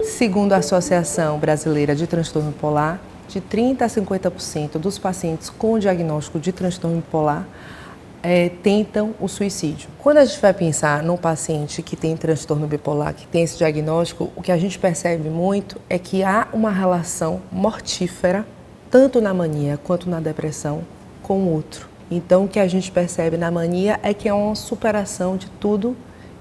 Segundo a Associação Brasileira de Transtorno Bipolar, de 30% a 50% dos pacientes com diagnóstico de transtorno bipolar tentam o suicídio. Quando a gente vai pensar num paciente que tem transtorno bipolar, que tem esse diagnóstico, o que a gente percebe muito é que há uma relação mortífera, tanto na mania quanto na depressão, com o outro. Então, o que a gente percebe na mania é que é uma superação de tudo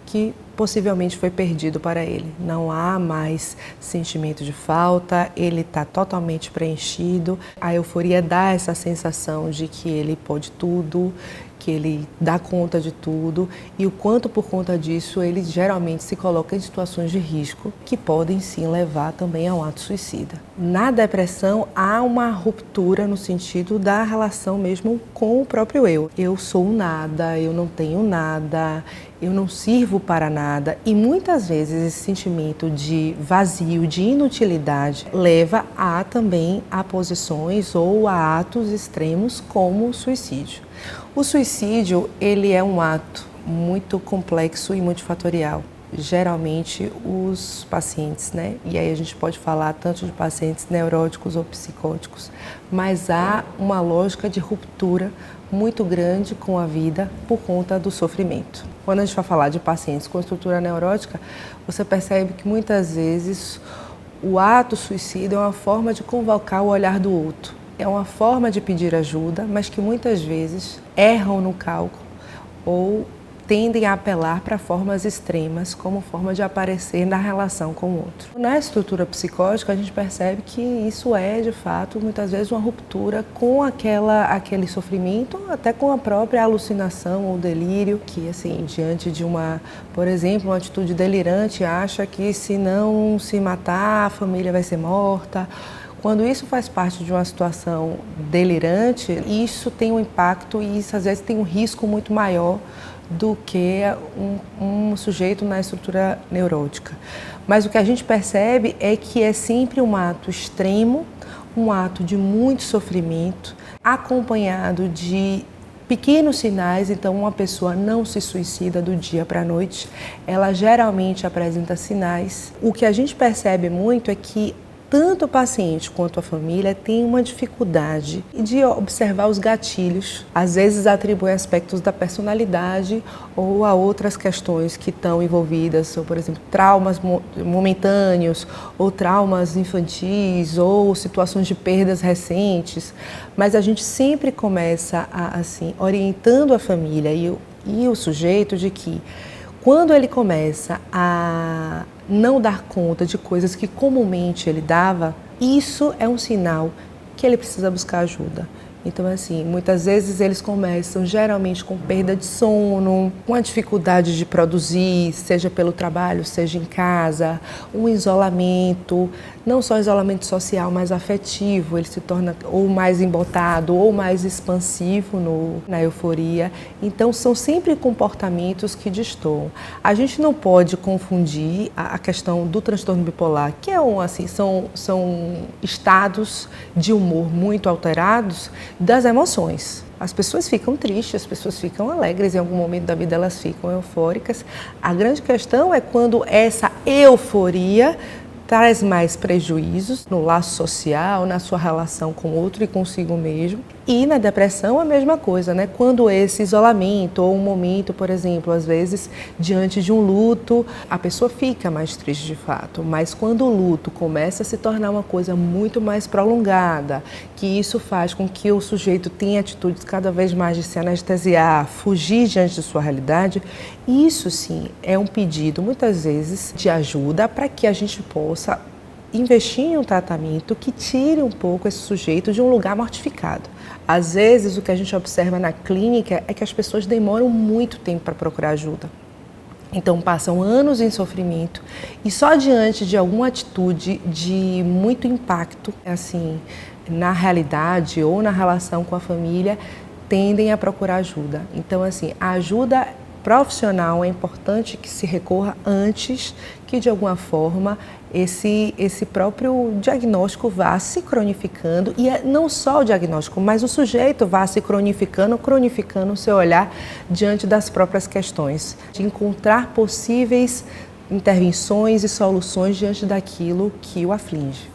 que possivelmente foi perdido para ele. Não há mais sentimento de falta, ele está totalmente preenchido. A euforia dá essa sensação de que ele pode tudo, que ele dá conta de tudo e o quanto por conta disso ele geralmente se coloca em situações de risco que podem sim levar também ao ato suicida. Na depressão há uma ruptura no sentido da relação mesmo com o próprio eu. Eu sou nada, eu não tenho nada, eu não sirvo para nada e muitas vezes esse sentimento de vazio, de inutilidade leva também a posições ou a atos extremos como o suicídio. O suicídio, ele é um ato muito complexo e multifatorial. Geralmente os pacientes, e aí a gente pode falar tanto de pacientes neuróticos ou psicóticos, mas há uma lógica de ruptura muito grande com a vida por conta do sofrimento. Quando a gente vai falar de pacientes com estrutura neurótica, você percebe que muitas vezes o ato suicida é uma forma de convocar o olhar do outro. É uma forma de pedir ajuda, mas que muitas vezes erram no cálculo ou tendem a apelar para formas extremas como forma de aparecer na relação com o outro. Na estrutura psicótica, a gente percebe que isso é, de fato, muitas vezes uma ruptura com aquele sofrimento, até com a própria alucinação ou delírio, que, assim, diante de por exemplo, uma atitude delirante, acha que se não se matar, a família vai ser morta. Quando isso faz parte de uma situação delirante, isso tem um impacto e isso às vezes tem um risco muito maior do que um sujeito na estrutura neurótica. Mas o que a gente percebe é que é sempre um ato extremo, um ato de muito sofrimento, acompanhado de pequenos sinais. Então, uma pessoa não se suicida do dia para a noite, ela geralmente apresenta sinais. O que a gente percebe muito é que tanto o paciente quanto a família têm uma dificuldade de observar os gatilhos. Às vezes atribuem aspectos da personalidade ou a outras questões que estão envolvidas, ou, por exemplo, traumas momentâneos, ou traumas infantis, ou situações de perdas recentes. Mas a gente sempre começa orientando a família e o sujeito de que quando ele começa a não dar conta de coisas que comumente ele dava, isso é um sinal que ele precisa buscar ajuda. Então, assim, muitas vezes eles começam geralmente com perda de sono, com a dificuldade de produzir, seja pelo trabalho, seja em casa, um isolamento, não só isolamento social, mas afetivo, ele se torna ou mais embotado ou mais expansivo na euforia. Então, são sempre comportamentos que destoam. A gente não pode confundir a questão do transtorno bipolar, que são estados de humor muito alterados das emoções. As pessoas ficam tristes, as pessoas ficam alegres, em algum momento da vida elas ficam eufóricas. A grande questão é quando essa euforia traz mais prejuízos no laço social, na sua relação com o outro e consigo mesmo. E na depressão a mesma coisa, Quando esse isolamento ou um momento, por exemplo, às vezes diante de um luto, a pessoa fica mais triste de fato, mas quando o luto começa a se tornar uma coisa muito mais prolongada, que isso faz com que o sujeito tenha atitudes cada vez mais de se anestesiar, fugir diante de sua realidade, isso sim é um pedido muitas vezes de ajuda para que a gente possa investir em um tratamento que tire um pouco esse sujeito de um lugar mortificado. Às vezes, o que a gente observa na clínica é que as pessoas demoram muito tempo para procurar ajuda. Então, passam anos em sofrimento e só diante de alguma atitude de muito impacto, na realidade ou na relação com a família, tendem a procurar ajuda. Então, a ajuda profissional é importante que se recorra antes que, de alguma forma, esse próprio diagnóstico vá se cronificando, e não só o diagnóstico, mas o sujeito vá se cronificando o seu olhar diante das próprias questões, de encontrar possíveis intervenções e soluções diante daquilo que o aflige.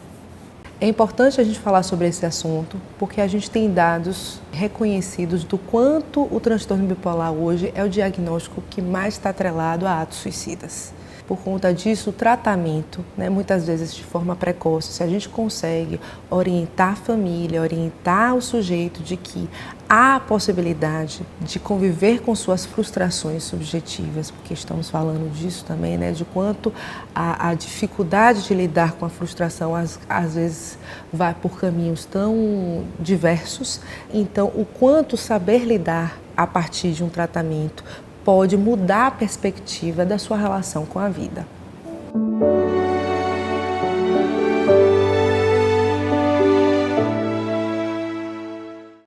É importante a gente falar sobre esse assunto porque a gente tem dados reconhecidos do quanto o transtorno bipolar hoje é o diagnóstico que mais está atrelado a atos suicidas. Por conta disso, o tratamento, muitas vezes de forma precoce, se a gente consegue orientar a família, orientar o sujeito de que há a possibilidade de conviver com suas frustrações subjetivas, porque estamos falando disso também, de quanto a dificuldade de lidar com a frustração às vezes vai por caminhos tão diversos. Então, o quanto saber lidar a partir de um tratamento pode mudar a perspectiva da sua relação com a vida.